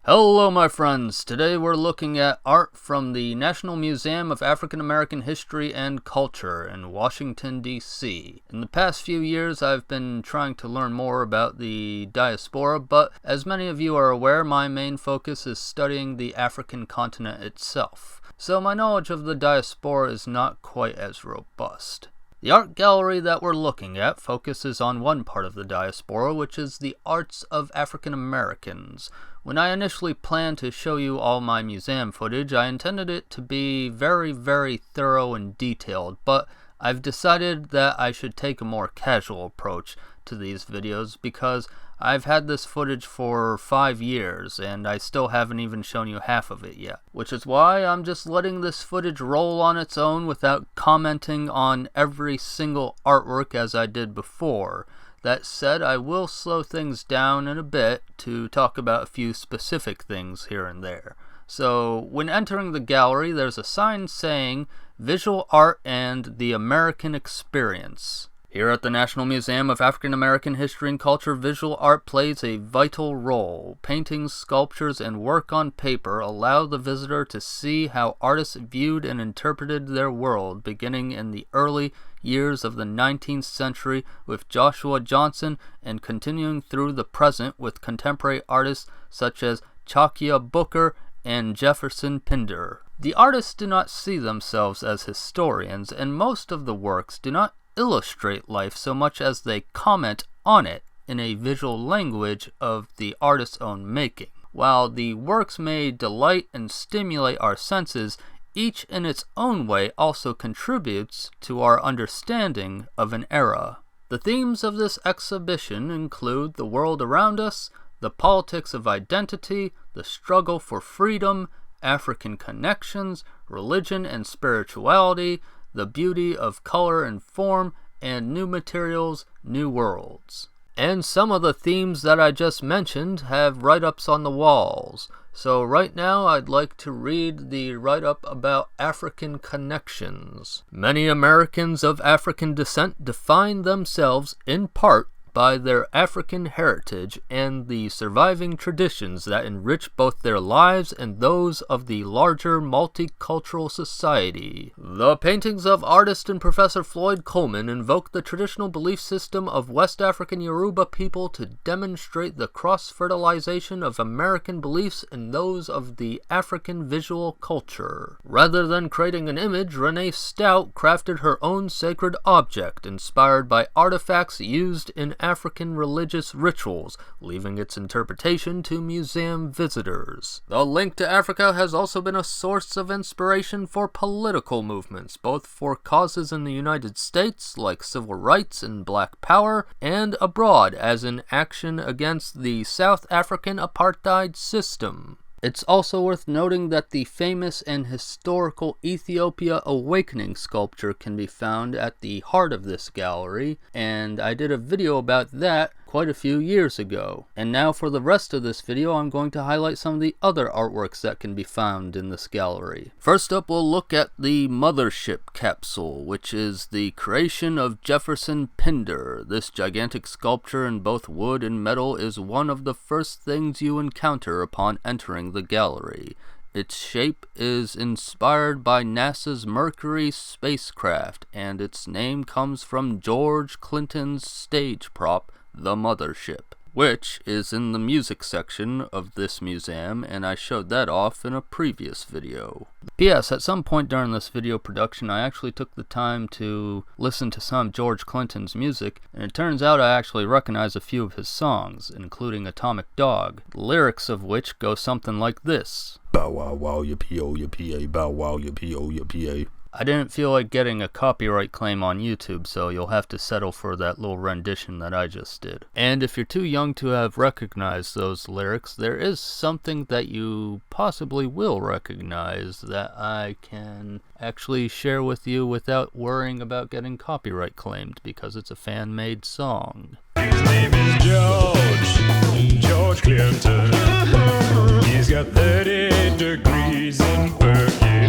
Hello my friends, today we're looking at art from the National Museum of African American History and Culture in Washington, D.C. In the past few years I've been trying to learn more about the Diaspora, but as many of you are aware, my main focus is studying the African continent itself. So my knowledge of the Diaspora is not quite as robust. The art gallery that we're looking at focuses on one part of the Diaspora, which is the arts of African Americans. When I initially planned to show you all my museum footage, I intended it to be very thorough and detailed, but I've decided that I should take a more casual approach to these videos because I've had this footage for 5 years and I still haven't even shown you half of it yet. Which is why I'm just letting this footage roll on its own without commenting on every single artwork as I did before. That said, I will slow things down in a bit to talk about a few specific things here and there. So, when entering the gallery, there's a sign saying Visual Art and the American Experience. Here at the National Museum of African American History and Culture, visual art plays a vital role. Paintings, sculptures, and work on paper allow the visitor to see how artists viewed and interpreted their world, beginning in the early years of the 19th century with Joshua Johnson and continuing through the present with contemporary artists such as Chakaia Booker and Jefferson Pinder. The artists do not see themselves as historians, and most of the works do not illustrate life so much as they comment on it in a visual language of the artist's own making. While the works may delight and stimulate our senses, each in its own way also contributes to our understanding of an era. The themes of this exhibition include the world around us, the politics of identity, the struggle for freedom, African connections, religion and spirituality, the beauty of color and form, and new materials, new worlds. And some of the themes that I just mentioned have write-ups on the walls. So right now I'd like to read the write-up about African connections. Many Americans of African descent define themselves in part by their African heritage and the surviving traditions that enrich both their lives and those of the larger multicultural society. The paintings of artist and Professor Floyd Coleman invoke the traditional belief system of West African Yoruba people to demonstrate the cross-fertilization of American beliefs and those of the African visual culture. Rather than creating an image, Renee Stout crafted her own sacred object inspired by artifacts used in African religious rituals, leaving its interpretation to museum visitors. The link to Africa has also been a source of inspiration for political movements, both for causes in the United States, like civil rights and black power, and abroad, as in action against the South African apartheid system. It's also worth noting that the famous and historical Ethiopia Awakening sculpture can be found at the heart of this gallery, and I did a video about that quite a few years ago. And now for the rest of this video, I'm going to highlight some of the other artworks that can be found in this gallery. First up, we'll look at the Mothership capsule, which is the creation of Jefferson Pinder. This gigantic sculpture in both wood and metal is one of the first things you encounter upon entering the gallery. Its shape is inspired by NASA's Mercury spacecraft, and its name comes from George Clinton's stage prop, the Mothership, which is in the music section of this museum, and I showed that off in a previous video. P.S. At some point during this video production, I actually took the time to listen to some George Clinton's music, and it turns out I actually recognize a few of his songs, including Atomic Dog, the lyrics of which go something like this. Bow wow wow yippee oh yippee bow wow yippee oh yippee. I didn't feel like getting a copyright claim on YouTube, so you'll have to settle for that little rendition that I just did. And if you're too young to have recognized those lyrics, there is something that you possibly will recognize that I can actually share with you without worrying about getting copyright claimed, because it's a fan-made song. His name is George Clinton. He's got 38 degrees in Birkin.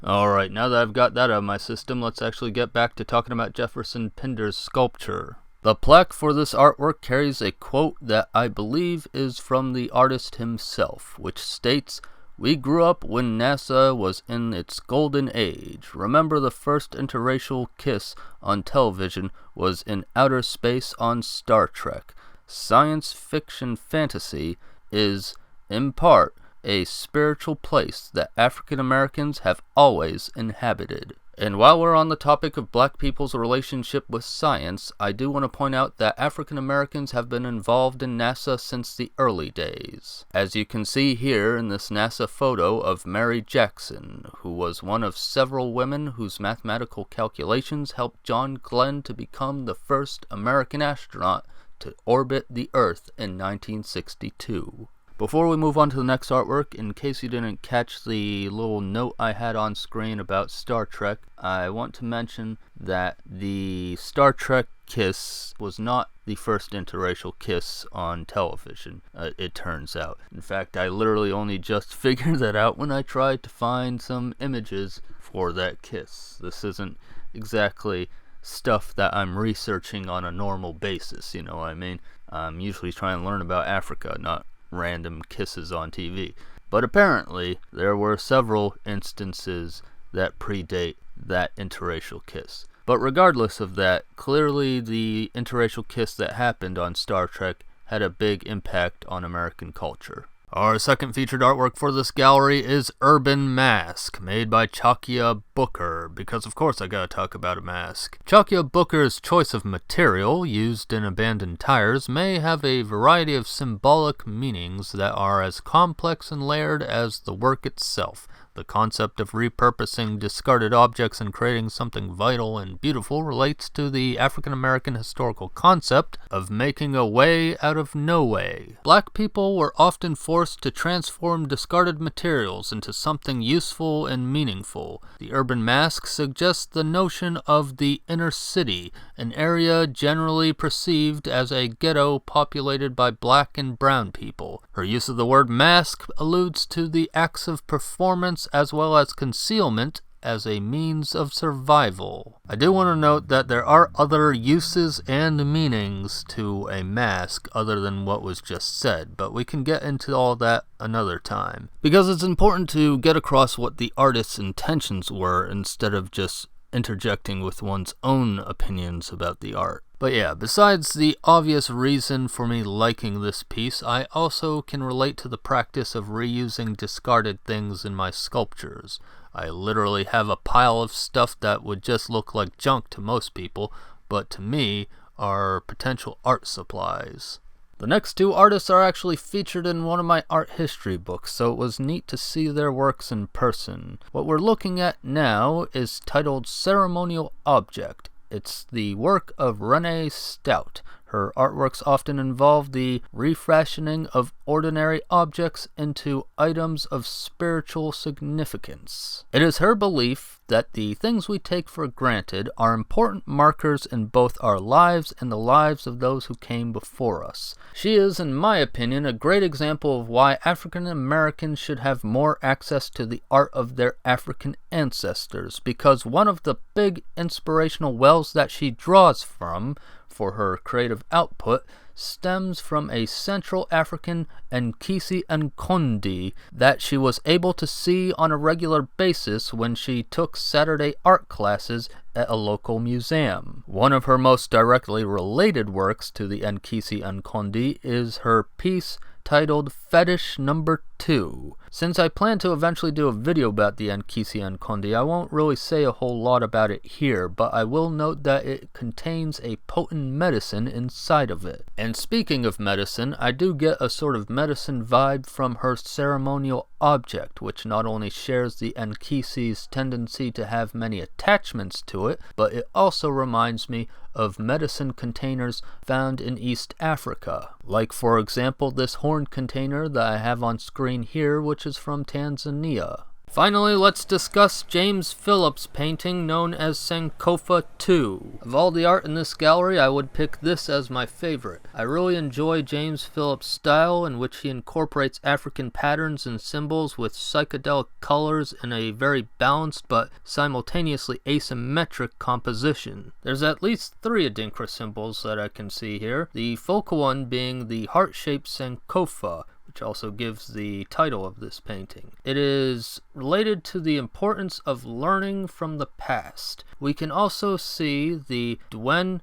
Alright, now that I've got that out of my system, let's actually get back to talking about Jefferson Pinder's sculpture. The plaque for this artwork carries a quote that I believe is from the artist himself, which states, "We grew up when NASA was in its golden age. Remember the first interracial kiss on television was in outer space on Star Trek. Science fiction fantasy is, in part, a spiritual place that African Americans have always inhabited." And while we're on the topic of black people's relationship with science, I do want to point out that African Americans have been involved in NASA since the early days. As you can see here in this NASA photo of Mary Jackson, who was one of several women whose mathematical calculations helped John Glenn to become the first American astronaut to orbit the Earth in 1962. Before we move on to the next artwork, in case you didn't catch the little note I had on screen about Star Trek, I want to mention that the Star Trek kiss was not the first interracial kiss on television, it turns out. In fact, I literally only just figured that out when I tried to find some images for that kiss. This isn't exactly stuff that I'm researching on a normal basis, you know what I mean? I'm usually trying to learn about Africa, not random kisses on TV. But apparently, there were several instances that predate that interracial kiss. But regardless of that, clearly the interracial kiss that happened on Star Trek had a big impact on American culture. Our second featured artwork for this gallery is Urban Mask, made by Chakaia Booker, because of course I gotta talk about a mask. Chakaia Booker's choice of material, used in abandoned tires, may have a variety of symbolic meanings that are as complex and layered as the work itself. The concept of repurposing discarded objects and creating something vital and beautiful relates to the African American historical concept of making a way out of no way. Black people were often forced to transform discarded materials into something useful and meaningful. The urban mask suggests the notion of the inner city, an area generally perceived as a ghetto populated by black and brown people. Her use of the word mask alludes to the acts of performance as well as concealment as a means of survival. I do want to note that there are other uses and meanings to a mask other than what was just said, but we can get into all that another time. Because it's important to get across what the artist's intentions were instead of just interjecting with one's own opinions about the art. But yeah, besides the obvious reason for me liking this piece, I also can relate to the practice of reusing discarded things in my sculptures. I literally have a pile of stuff that would just look like junk to most people, but to me are potential art supplies. The next two artists are actually featured in one of my art history books, so it was neat to see their works in person. What we're looking at now is titled Ceremonial Object. It's the work of Renee Stout. Her artworks often involve the refashioning of ordinary objects into items of spiritual significance. It is her belief that the things we take for granted are important markers in both our lives and the lives of those who came before us. She is, in my opinion, a great example of why African Americans should have more access to the art of their African ancestors, because one of the big inspirational wells that she draws from for her creative output stems from a Central African Nkisi Nkondi that she was able to see on a regular basis when she took Saturday art classes at a local museum. One of her most directly related works to the Nkisi Nkondi is her piece titled Fetish Number 2. Since I plan to eventually do a video about the Nkisi Nkondi, I won't really say a whole lot about it here, but I will note that it contains a potent medicine inside of it. And speaking of medicine, I do get a sort of medicine vibe from her Ceremonial Object, which not only shares the Nkisi's tendency to have many attachments to it, but it also reminds me of medicine containers found in East Africa. Like, for example, this horn container that I have on screen here, which is from Tanzania. Finally, let's discuss James Phillips' painting known as Sankofa 2. Of all the art in this gallery, I would pick this as my favorite. I really enjoy James Phillips' style, in which he incorporates African patterns and symbols with psychedelic colors in a very balanced but simultaneously asymmetric composition. There's at least 3 Adinkra symbols that I can see here, the focal one being the heart-shaped Sankofa, which also gives the title of this painting. It is related to the importance of learning from the past. We can also see the Dwen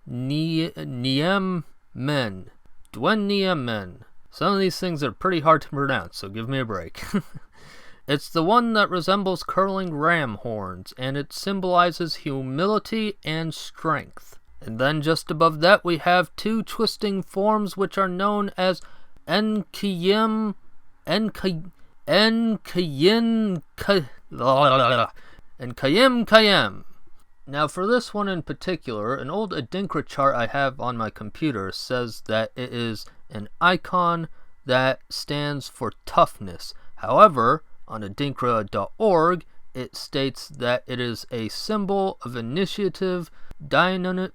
Niem Men. Dwen Niem Men. Some of these things are pretty hard to pronounce, so give me a break. It's the one that resembles curling ram horns, and it symbolizes humility and strength. And then just above that we have 2 twisting forms which are known as Nkayem Kayem. Now for this one in particular, an old Adinkra chart I have on my computer says that it is an icon that stands for toughness. However, on adinkra.org, it states that it is a symbol of initiative, dynamism.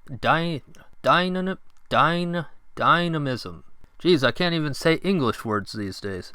Geez, I can't even say English words these days.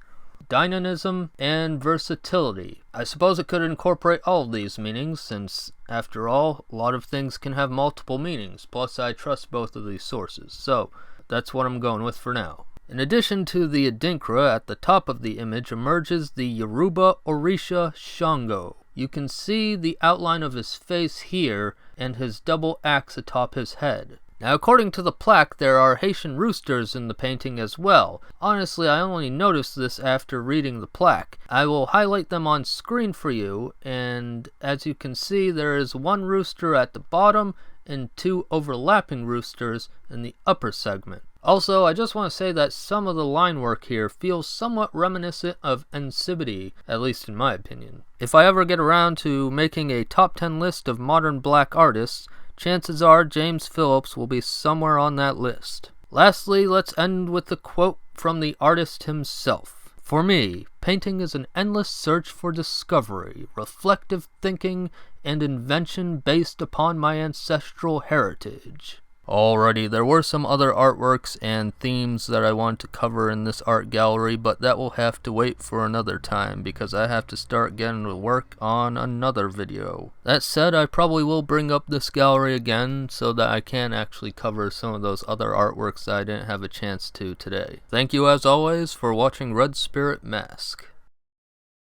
Dynamism and versatility. I suppose it could incorporate all of these meanings, since, after all, a lot of things can have multiple meanings. Plus, I trust both of these sources. So, that's what I'm going with for now. In addition to the Adinkra, at the top of the image emerges the Yoruba Orisha Shango. You can see the outline of his face here, and his double axe atop his head. Now, according to the plaque, there are Haitian roosters in the painting as well. Honestly, I only noticed this after reading the plaque. I will highlight them on screen for you, and as you can see, there is 1 rooster at the bottom and 2 overlapping roosters in the upper segment. Also, I just want to say that some of the line work here feels somewhat reminiscent of Ensibity, at least in my opinion. If I ever get around to making a top 10 list of modern black artists, chances are James Phillips will be somewhere on that list. Lastly, let's end with the quote from the artist himself. For me, painting is an endless search for discovery, reflective thinking, and invention based upon my ancestral heritage. Alrighty, there were some other artworks and themes that I wanted to cover in this art gallery, but that will have to wait for another time because I have to start getting to work on another video. That said, I probably will bring up this gallery again so that I can actually cover some of those other artworks that I didn't have a chance to today. Thank you as always for watching Red Spirit Mask.